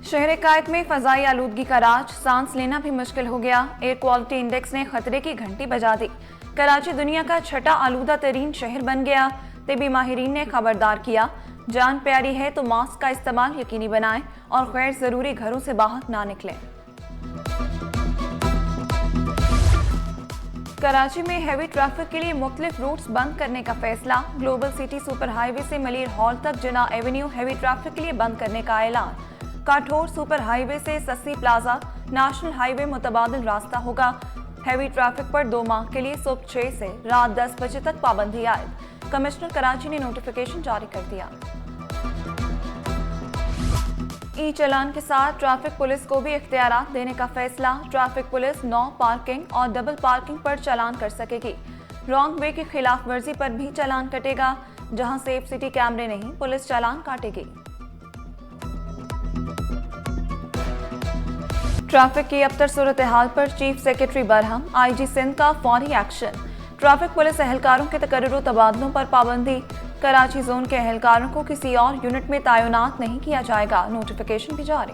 शहर कायद में फजाई आलूदगी का राज, सांस लेना भी मुश्किल हो गया। एयर क्वालिटी इंडेक्स ने खतरे की घंटी बजा दी। कराची दुनिया का छठा आलूदा तरीन शहर बन गया। तिबी माहिरीन ने खबरदार किया, जान प्यारी है तो मास्क का इस्तेमाल यकीनी बनाएं और गैर जरूरी घरों से बाहर ना निकलें। कराची में हैवी ट्रैफिक के लिए मुख्तलिफ रूट्स बंद करने का फैसला। ग्लोबल सिटी सुपर हाईवे से मलीर हॉल तक जिना एवेन्यू हैवी ट्रैफिक के लिए बंद करने का ऐलान। काठोर सुपर हाईवे से सस्सी प्लाजा नेशनल हाईवे मुतबादिल रास्ता होगा। हैवी ट्रैफिक पर 2 माह के लिए सुबह 6 से रात 10 बजे तक पाबंदी आयद। कमिश्नर कराची ने नोटिफिकेशन जारी कर दिया। ई चलान के साथ ट्रैफिक पुलिस को भी इख्तियारात देने का फैसला। ट्रैफिक पुलिस नो पार्किंग और डबल पार्किंग पर चालान कर सकेगी। रॉन्ग वे की खिलाफ वर्जी पर भी चालान कटेगा। जहां सेफ सिटी कैमरे नहीं, पुलिस चालान काटेगी। ट्रैफिक की अबतर सूरत हाल पर chief secretary Barham, IG Sindh का फौरी एक्शन। ट्रैफिक पुलिस एहलकारों के तकर्रुर तबादलों पर पाबंदी। कराची जोन के एहलकारों को किसी और यूनिट में तैनात नहीं किया जाएगा। नोटिफिकेशन भी जारी।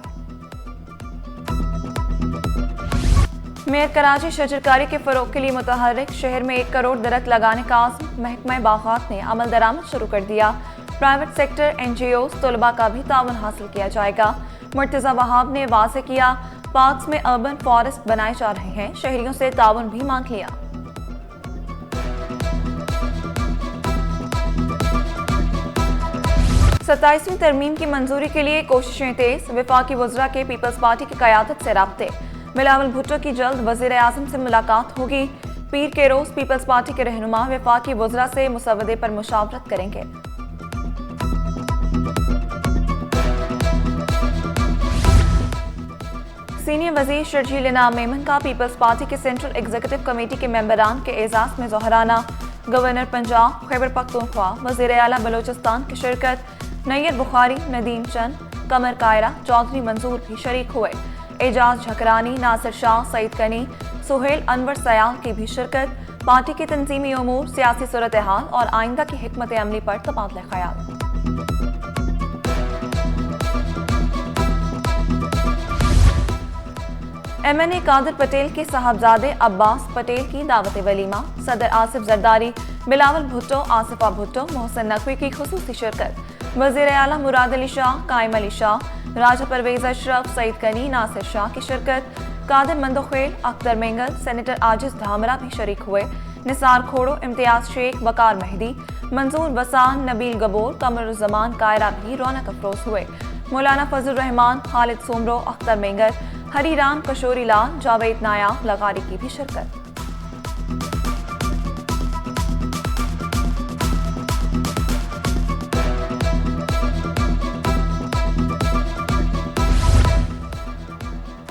मेयर कराची शजरकारी के फरोग के लिए मुतहर्रिक। शहर में 1 करोड़ दरख्त लगाने का आज़म। महकमा बागात ने अमल दरामद शुरू कर दिया। प्राइवेट सेक्टर, NGOs, तलबा का भी तावन हासिल किया जाएगा। मुर्तजा वहाब ने वाज़ेह किया, पार्क्स में अर्बन फॉरेस्ट बनाए जा रहे हैं। शहरियों से तावन भी मांग लिया। सत्ताईसवीं तरमीम की मंजूरी के लिए कोशिशें तेज। वफाकी वज़रा के पीपल्स पार्टी की क़यादत से राब्ते। बिलावल भुट्टो की जल्द वज़ीर आज़म से मुलाकात होगी। पीर के रोज़ पीपल्स पार्टी के रहनुमा वफाकी वज़रा से मुसवदे पर मुशावरत करेंगे। सीनियर वज़ीर शर्जील इनाम मेमन का पीपल्स पार्टी के सेंट्रल एग्जीक्यूटिव कमेटी के मेंबरान के एजाज़ में जोहराना। गवर्नर पंजाब, खैबर पख्तूनख्वा, वज़ीर आला बलोचिस्तान की शिरकत। नैयर बुखारी, नदीम चंद, कमर कायरा, चौधरी मंजूर भी शरीक हुए। एजाज झकरानी, नासिर शाह, सईद कनी, सुहेल अनवर सयाल की भी शिरकत। पार्टी की तंजीमी उमूर, सियासी सूरत हाल और आइंदा की हिकमत अमली पर तबादला ख्याल। MNA कादिर पटेल के साहबजादे अब्बास पटेल की दावत वलीमा। सदर आसिफ जरदारी, बिलावल भुट्टो, आसिफा भुट्टो, मोहसिन नकवी की खुसूसी शिरकत। वज़ीर आला मुराद अली शाह, कायम अली शाह, राजा परवेज अशरफ, सईद कनी, नासिर शाह की शिरकत। कादिर मंदोखेल, अख्तर मेंगल, सेनेटर आजिज धामरा भी शरीक हुए। निसार खोड़ो, इम्तियाज शेख, वकार मेहदी, मंजूर वसान, नबील गबोर, कमरुज़्ज़मान कायरा भी रौनक अफरोज हुए। मौलाना फजल रहमान, खालिद सोमरो, अख्तर मेंगर, हरी राम, कशोरी लाल, जावेद नायाब लगारी की भी शिरकत।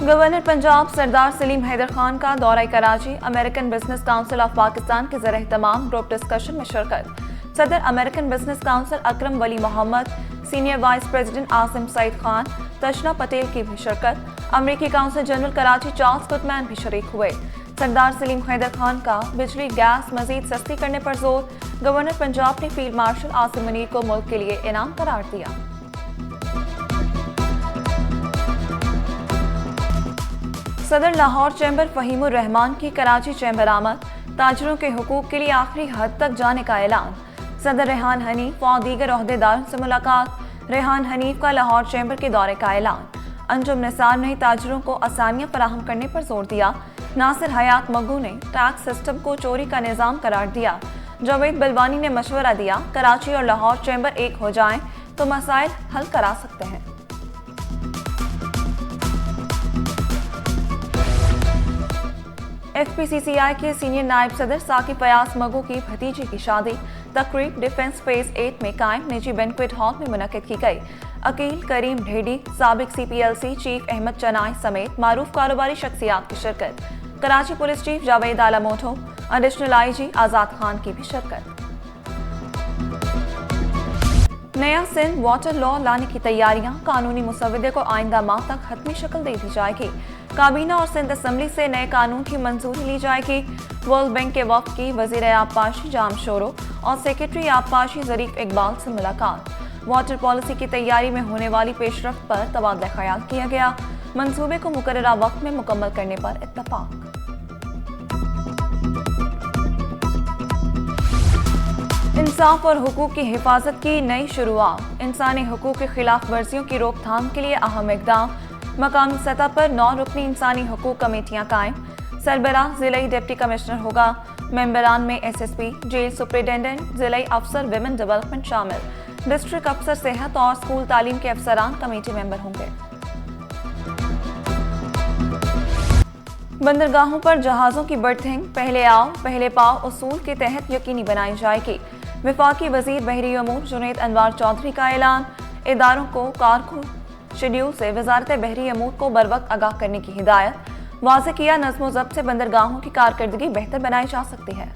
गवर्नर पंजाब सरदार सलीम हैदर खान का दौरा Karachi. American business council of Pakistan के ज़रिए तमाम ग्रुप डिस्कशन में शिरकत। सदर American business council Akram Wali Mohammad, senior vice president Asim Saeed Khan, Tashna Patel की भी शिरकत। अमरीकी council general Karachi Charles Goodman भी शरीक हुए। सरदार सलीम हैदर खान का बिजली गैस मजीद सस्ती करने पर जोर। गवर्नर पंजाब ने फील्ड मार्शल आसिम मुनीर को मुल्क के लिए इनाम करार दिया। सदर लाहौर चैम्बर फहीमुर रहमान की कराची चैम्बर आमद। ताजरों के हुकूक के लिए आखिरी हद तक जाने का ऐलान। सदर रेहान हनीफ और दीगर ओहदेदारों से मुलाकात। रेहान हनीफ का लाहौर चैम्बर के दौरे का ऐलान। अंजुम निसार ने ताजरों को आसानियां फराहम करने पर जोर दिया। नासिर हयात मग्गू ने टैक्स सिस्टम को चोरी का निज़ाम करार दिया। जावेद बलवानी ने मशवरा दिया, कराची और लाहौर चैम्बर एक हो जाएं तो मसाइल हल करा सकते हैं। FPCCI के सीनियर नायब सदर साकिब फयाज मगू की भतीजी की शादी। तकरीब डिफेंस फेज 8 में कायम निजी बैंक्वेट हॉल में मुनक्किद की गई। अकील करीम ढेडी, साबिक CPLC चीफ अहमद चनाई समेत मारूफ कारोबारी शख्सियात की शिरकत। कराची पुलिस चीफ जावेद आला मोटो, एडिशनल IG आजाद खान की भी शिरकत। नया सिंध वाटर लॉ लाने की तैयारियां। कानूनी मुसवदे को आइंदा माह तक हतमी शक्ल दे दी जाएगी। काबीना और सिंध असम्बली से नए कानून की मंजूरी ली जाएगी। वर्ल्ड बैंक के वफ्द की वजीर आबपाशी जाम शोरो और सेक्रेटरी आबपाशी ज़रीफ इकबाल से मुलाकात। वाटर पॉलिसी की तैयारी में होने वाली पेशरफ्त पर तबादला ख्याल किया गया। मंसूबे को मुकर्ररा वक्त में मुकम्मल करने पर इत्तफाक। इंसाफ और हुकूक की हिफाजत की नई शुरुआत। इंसानी हुकूक के खिलाफ वर्जियों की रोकथाम के लिए अहम इक़दाम। मकामी सतह पर 9 रुकनी इंसानी हुकूक कमेटियां कायम। सरबराह जिलाई डिप्टी कमिश्नर होगा। मेंबरान में SSP, जेल सुपरिटेंडेंट, जिलाई अफसर विमेन डेवलपमेंट शामिल। डिस्ट्रिक्ट अफसर सेहत और स्कूल तालीम के अफसरान कमेटी मेंबर होंगे। बंदरगाहों पर जहाज़ों की बर्थिंग पहले आओ पहले पाओ उसूल के तहत यकीनी बनाई जाएगी। वफाकी वजीर बहरी अमूर जुनैद अनवार चौधरी का ऐलान। इदारों को कारकुन शेड्यूल से वजारत बहरी अमूर को बरवक्त आगाह करने की हिदायत। वाज़ेह किया नज़्म व ज़ब्त से बंदरगाहों की कारकर्दगी बेहतर बनाई जा सकती है।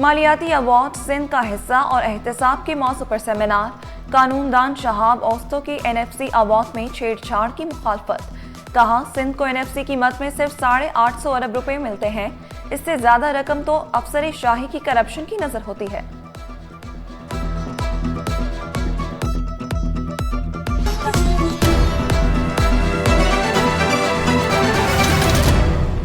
मालियाती अवार्ड सिंध का हिस्सा और एहतसाब के मौजू पर सेमिनार। कानूनदान शहाब औस्तों की NFC अवार्ड में छेड़छाड़ की मुखालफत। कहा सिंध को NFC की मद में सिर्फ 850 अरब रुपए मिलते हैं, इससे ज्यादा रकम तो अफसर शाही की करप्शन की नजर होती है।